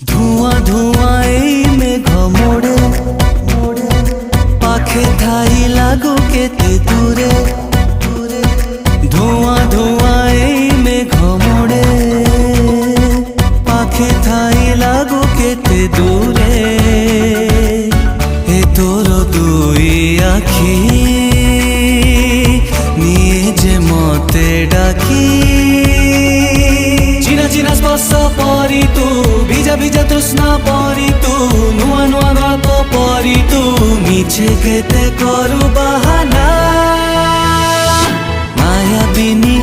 ধোঁয়া ধোঁয়া এই মেঘ মোড়ে মোড়ে পাখে ঠাই লাগো কেতে দূরে দূরে। ধোঁয়া ধোঁয়া এই মেঘ মোড়ে পাখে ঠাই লাগো কেতে দূরে। এ তোর দুই আখি নিয়ে যে মতে ডাকি। চিনা চিনা স্পর্শ পরি তু ভিজা ভিজা তৃষ্ণা পরি তু নুয়া নুয়া গল্প পরি তু মিছে কেতে করু বাহানা। মায়াবিনী